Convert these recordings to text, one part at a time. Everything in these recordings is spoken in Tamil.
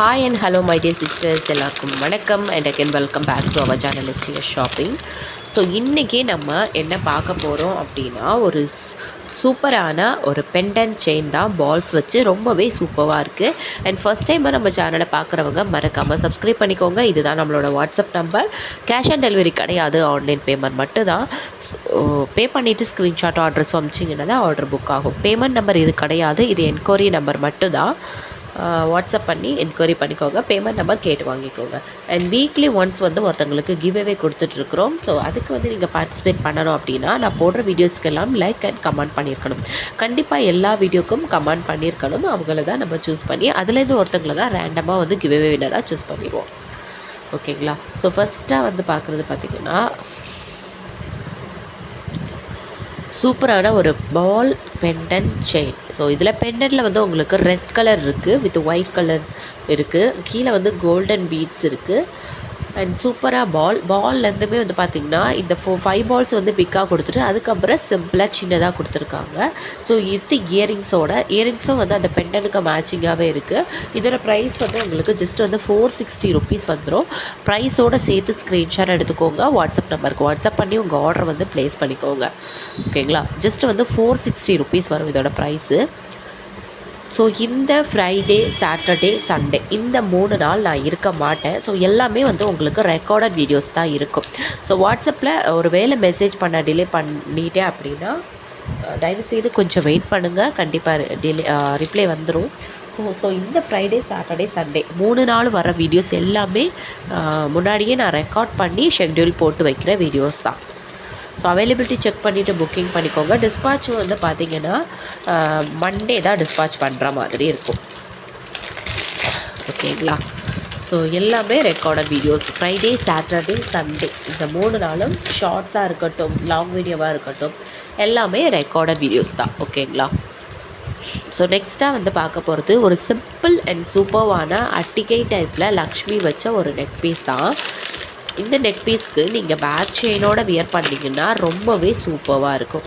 Hi and hello my dear sisters, எல்லாருக்கும் வணக்கம் and again welcome back to our channel STS Shopping. So இன்றைக்கி நம்ம என்ன பார்க்க போகிறோம் அப்படின்னா ஒரு சூப்பரான ஒரு பெண்டன்ட் செயின் தான் பால்ஸ் வச்சு ரொம்பவே சூப்பராக இருக்குது. அண்ட் ஃபஸ்ட் டைம் நம்ம சேனலை பார்க்குறவங்க மறக்காமல் சப்ஸ்கிரைப் பண்ணிக்கோங்க. இதுதான் நம்மளோட WhatsApp number. Cash on delivery கிடையாது, ஆன்லைன் பேமெண்ட் மட்டும் தான். பே பண்ணிவிட்டு ஸ்க்ரீன்ஷாட் அட்ரஸும் அமிச்சிங்கன்னா தான் ஆர்டர் புக் ஆகும். பேமெண்ட் நம்பர் இது கிடையாது, இது என்கொயரி நம்பர் மட்டும் தான். வாட்ஸ்அப் பண்ணி என்கொயரி பண்ணிக்கோங்க, பேமெண்ட் நம்பர் கேட்டு வாங்கிக்கோங்க. அண்ட் வீக்லி ஒன்ஸ் ஒருத்தங்களுக்கு கிவ்அவே கொடுத்துட்ருக்குறோம். ஸோ அதுக்கு நீங்கள் பார்ட்டிசிபேட் பண்ணணும் அப்படின்னா நான் போடுற வீடியோஸ்க்கெல்லாம் லைக் அண்ட் கமெண்ட் பண்ணியிருக்கணும். கண்டிப்பாக எல்லா வீடியோக்கும் கமெண்ட் பண்ணியிருக்கணும். அவங்கள தான் நம்ம சூஸ் பண்ணி அதுலேருந்து ஒருத்தங்களை தான் ரேண்டமாக கிவ்அவே வினராக சூஸ் பண்ணிடுவோம். ஓகேங்களா? ஸோ ஃபஸ்ட்டாக பார்க்குறது பார்த்திங்கன்னா சூப்பரான ஒரு பால் பெண்டன்ட் செயின். ஸோ இதில் பெண்டன்ட்டில் உங்களுக்கு ரெட் கலர் இருக்குது, வித் ஒயிட் கலர் இருக்குது. கீழே கோல்டன் பீட்ஸ் இருக்குது. அண்ட் சூப்பராக பால்லேருந்துமே பார்த்திங்கன்னா இந்த 5 பால்ஸ் பிக்காக கொடுத்துட்டு அதுக்கப்புறம் சிம்பிளாக சின்னதாக கொடுத்துருக்காங்க. ஸோ இது இயரிங்ஸும் அந்த பெண்டனுக்கு மேட்சிங்காகவே இருக்குது. இதோட ப்ரைஸ் உங்களுக்கு ஜஸ்ட் 460 ருபீஸ் வந்துடும். ப்ரைஸோடு சேர்த்து ஸ்க்ரீன்ஷாட் எடுத்துக்கோங்க. வாட்ஸ்அப் நம்பருக்கு வாட்ஸ்அப் பண்ணி உங்கள் ஆர்டர் ப்ளேஸ் பண்ணிக்கோங்க. ஓகேங்களா? ஜஸ்ட் 460 ருபீஸ் வரும் இதோட ப்ரைஸு. ஸோ இந்த ஃப்ரைடே, சாட்டர்டே, சண்டே இந்த 3 நாள் நான் இருக்க மாட்டேன். ஸோ எல்லாமே உங்களுக்கு ரெக்கார்டட் வீடியோஸ் தான் இருக்கும். ஸோ வாட்ஸ்அப்பில் ஒரு வேளை மெசேஜ் பண்ண டிலே பண்ணிட்டேன் அப்படின்னா தயவுசெய்து கொஞ்சம் வெயிட் பண்ணுங்கள். கண்டிப்பாக ரிப்ளை வந்துடும். ஸோ இந்த ஃப்ரைடே, சாட்டர்டே, சண்டே 3 நாள் வர வீடியோஸ் எல்லாமே முன்னாடியே நான் ரெக்கார்ட் பண்ணி ஷெட்யூல் போட்டு வைக்கிற வீடியோஸ் தான். ஸோ அவைலபிலிட்டி செக் பண்ணிவிட்டு புக்கிங் பண்ணிக்கோங்க. டிஸ்பாச் பார்த்திங்கன்னா மண்டே தான் டிஸ்பாச் பண்ணுற மாதிரி இருக்கும். ஓகேங்களா? ஸோ எல்லாமே recorded videos. Friday, Saturday, Sunday இந்த 3 நாளும் ஷார்ட்ஸாக இருக்கட்டும், லாங் வீடியோவாக இருக்கட்டும், எல்லாமே ரெக்கார்டட் வீடியோஸ் தான். ஓகேங்களா? ஸோ நெக்ஸ்ட்டாக பார்க்க போகிறது ஒரு சிம்பிள் அண்ட் சூப்பர்வான அட்டிகை டைப்பில் லக்ஷ்மி வச்ச ஒரு நெக் பீஸ் தான். இந்த நெக் பீஸ்க்கு நீங்கள் பேக் செயினோட வியர் பண்ணிங்கன்னா ரொம்பவே சூப்பராக இருக்கும்.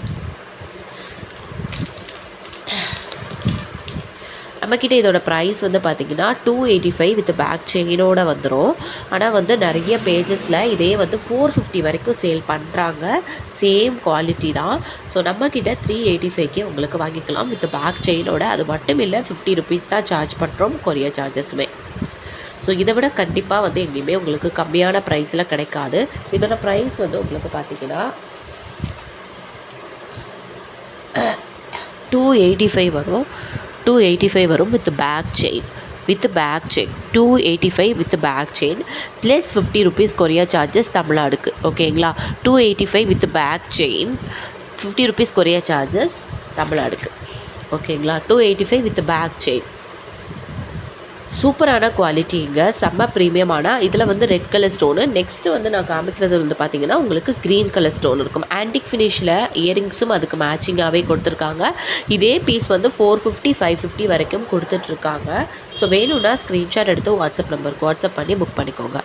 நம்மக்கிட்ட இதோட ப்ரைஸ் பார்த்திங்கன்னா 285 வித் பேக் செயினோட வந்துடும். ஆனால் நிறைய பேஜஸில் இதே 450 வரைக்கும் சேல் பண்ணுறாங்க. சேம் குவாலிட்டி தான். ஸோ நம்மக்கிட்ட 385க்கு உங்களுக்கு வாங்கிக்கலாம் வித் பேக் செயினோட. அது மட்டும் இல்லை, 50 ருபீஸ் தான் சார்ஜ் பண்ணுறோம், கொரியர் சார்ஜஸுமே. ஸோ இதை விட கண்டிப்பாக எங்கேயுமே உங்களுக்கு கம்மியான ப்ரைஸில் கிடைக்காது. இதோட ப்ரைஸ் உங்களுக்கு பார்த்திங்கன்னா 285 வரும். 285 வரும் with back chain. 285 with back chain plus 50 rupees courier charges தமிழ்நாடுக்கு. ஓகேங்களா? 285 with back chain, 50 rupees courier charges தமிழ்நாடுக்கு. ஓகேங்களா? 285 வித் பேக் செயின். சூப்பரான குவாலிட்டிங்க, செம்ம ப்ரீமியமான. இதில் ரெட் கலர் ஸ்டோனு. நெக்ஸ்ட்டு நான் காமிக்கிறது பார்த்திங்கன்னா உங்களுக்கு க்ரீன் கலர் ஸ்டோன் இருக்கும். ஆன்டிக் ஃபினிஷில் இயரிங்ஸும் அதுக்கு மேட்சிங்காகவே கொடுத்துருக்காங்க. இதே பீஸ் 450, 550 வரைக்கும் கொடுத்துட்ருக்காங்க. ஸோ வேணும்னா ஸ்க்ரீன்ஷாட் எடுத்து வாட்ஸ்அப் நம்பருக்கு வாட்ஸ்அப் பண்ணி புக் பண்ணிக்கோங்க.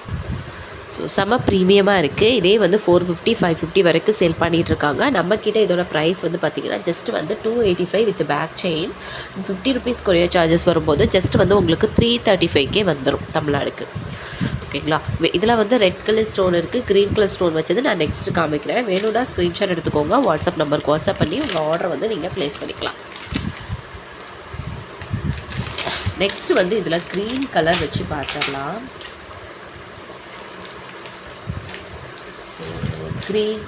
ஸோ செம்ம ப்ரீமியமாக இருக்குது. இதே 450, 550 வரைக்கும் சேல் பண்ணிகிட்ருக்காங்க. நம்மக்கிட்ட இதோட ப்ரைஸ் பார்த்திங்கன்னா just 285 with back chain, 50 rupees courier charges வரும்போது ஜஸ்ட் உங்களுக்கு 335கே வந்துடும் தமிழ்நாடுக்கு. ஓகேங்களா? இதில் ரெட் கலர் ஸ்டோன் இருக்குது, க்ரீன் கலர் ஸ்டோன் வச்சது நான் நெக்ஸ்ட்டு காமிக்கிறேன். வேணும்னா ஸ்க்ரீன்ஷாட் எடுத்துக்கோங்க. வாட்ஸ்அப் நம்பருக்கு வாட்ஸ்அப் பண்ணி உங்கள் ஆர்டர் நீங்கள் ப்ளேஸ் பண்ணிக்கலாம். நெக்ஸ்ட்டு இதில் க்ரீன் கலர் வச்சு பார்த்துடலாம். க்ரீன்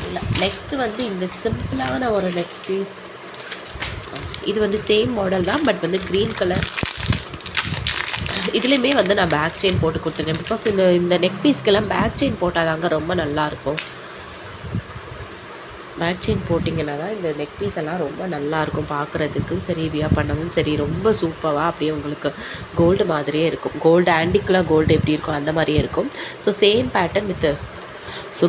இல்லை, நெக்ஸ்ட்டு இந்த சிம்பிளான ஒரு நெக் பீஸ். இது சேம் மாடல் தான், பட் க்ரீன் கலர். இதுலேயுமே நான் பேக் செயின் போட்டு கொடுத்துருக்கேன். பிகாஸ் இந்த நெக் பீஸ்க்கெல்லாம் பேக் செயின் போட்டால் தாங்க ரொம்ப நல்லாயிருக்கும். பேக் செயின் போட்டிங்கன்னா தான் இந்த நெக் பீஸ் எல்லாம் ரொம்ப நல்லாயிருக்கும் பார்க்குறதுக்கு. சரி, வியர் பண்ணவும் சரி, ரொம்ப சூப்பராக அப்படியே உங்களுக்கு கோல்டு மாதிரியே இருக்கும். கோல்டு ஆன்டிக்கில் கோல்டு எப்படி இருக்கும் அந்த மாதிரியே இருக்கும். So same pattern with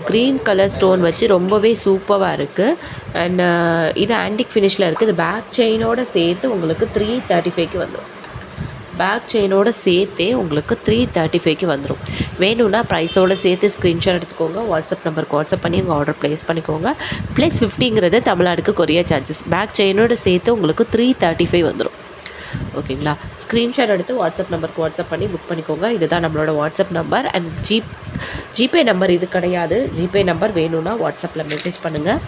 green colour stone வச்சு ரொம்பவே சூப்பராக இருக்குது. அண்ட் இது ஆன்டிக் ஃபினிஷில் இருக்குது. இது பேக் செயினோடு சேர்த்து உங்களுக்கு 335க்கு வந்துடும். பேக் செயினோடு சேர்த்தே உங்களுக்கு 335க்கு வந்துடும். வேணும்னா ப்ரைஸோடு சேர்த்து ஸ்க்ரீன்ஷாட் எடுத்துக்கோங்க. வாட்ஸ்அப் நம்பருக்கு வாட்ஸ்அப் பண்ணி உங்கள் ஆர்டர் ப்ளேஸ் பண்ணிக்கோங்க. ப்ளஸ் 50ங்கிறது தமிழ்நாடுக்கு கொரியர் சார்ஜஸ். பேக் செயினோடு சேர்த்து உங்களுக்கு 335 வந்துடும். ஓகேங்களா? ஸ்க்ரீன்ஷாட் எடுத்து வாட்ஸ்அப் நம்பருக்கு வாட்ஸ்அப் பண்ணி புக் பண்ணிக்கோங்க. இதுதான் நம்மளோட WhatsApp number. And GPay number இது கிடையாது. ஜிபே நம்பர் வேணும்னா வாட்ஸ்அப்பில் மெசேஜ் பண்ணுங்கள்.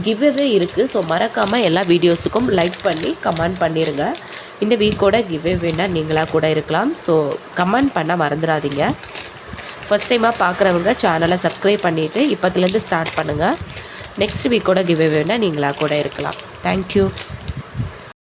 கிவ்அவே இருக்குது. ஸோ மறக்காமல் எல்லா வீடியோஸுக்கும் லைக் பண்ணி கமெண்ட் பண்ணிடுங்க. இந்த வீக்கோட கிவ்அவேனா நீங்களாக கூட இருக்கலாம். ஸோ கமெண்ட் பண்ண மறந்துடாதீங்க. ஃபஸ்ட் டைமாக பார்க்குறவங்க சேனலை சப்ஸ்கிரைப் பண்ணிவிட்டு இப்போத்துலேருந்து ஸ்டார்ட் பண்ணுங்கள். நெக்ஸ்ட் வீக்கோட கிவ்அவேனா நீங்களாக கூட இருக்கலாம். தேங்க்யூ.